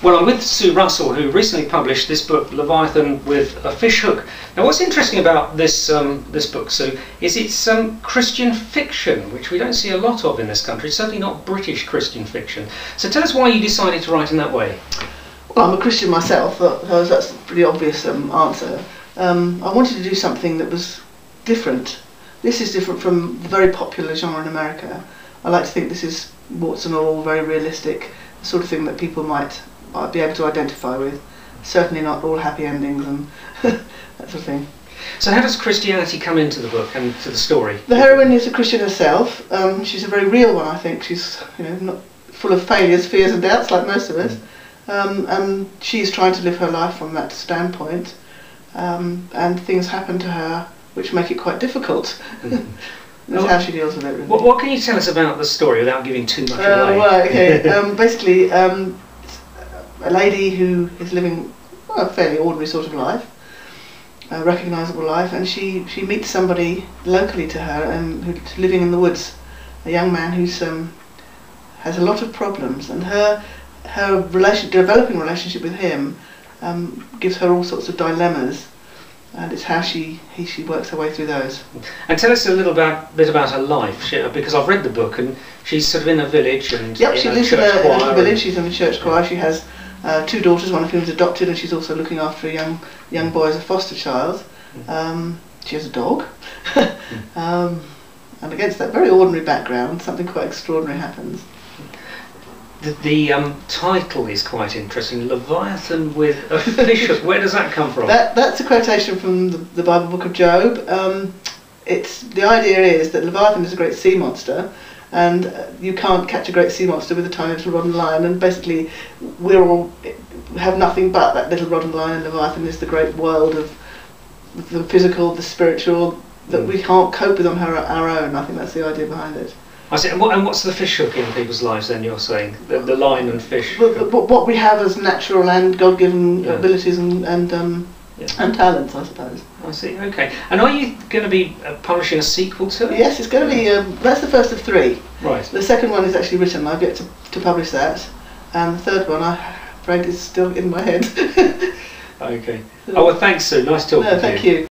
Well, I'm with Sue Russell, who recently published this book, Leviathan with a Fish Hook. Now, what's interesting about this this book, Sue, is it's Christian fiction, which we don't see a lot of in this country. It's certainly not British Christian fiction. So tell us why you decided to write in that way. Well, I'm a Christian myself, so that's a pretty obvious answer. I wanted to do something that was different. This is different from the very popular genre in America. I like to think this is warts and all very realistic, the sort of thing that people might be able to identify with. Certainly not all happy endings and that sort of thing. So how does Christianity come into the book and to the story? The heroine is a Christian herself. She's a very real one, I think. She's not full of failures, fears and doubts like most of us. And she's trying to live her life from that standpoint. And things happen to her which make it quite difficult. That's how she deals with it, really. What can you tell us about the story without giving too much away? Well, okay. Basically, a lady who is living a fairly ordinary sort of life, a recognisable life, and she meets somebody locally to her and who's living in the woods, a young man who's has a lot of problems, and her developing relationship with him gives her all sorts of dilemmas. And it's how she works her way through those. And tell us a little bit about her life, because I've read the book and she's sort of in a village and yep, she lives in a little village. She's in a church choir. She has 2 daughters, one of whom is adopted, and she's also looking after a young boy as a foster child. She has a dog, and against that very ordinary background, something quite extraordinary happens. The title is quite interesting, Leviathan with a Fish Hook. Where does that come from? That's a quotation from the Bible book of Job. The idea is that Leviathan is a great sea monster, and you can't catch a great sea monster with a tiny little rod and line, and basically we have nothing but that little rod and line, and Leviathan is the great world of the physical, the spiritual, that we can't cope with on our own. I think that's the idea behind it. I see. And what's the fish hook in people's lives then, you're saying? The line and fish? What we have as natural and God-given abilities and talents, I suppose. I see, okay. And are you going to be publishing a sequel to it? Yes, it's going to be, that's the first of 3. Right. The second one is actually written, I've yet to publish that. And the third one, I'm afraid, is still in my head. Okay. Oh, well, thanks, Sue. Nice talking to you. Thank you.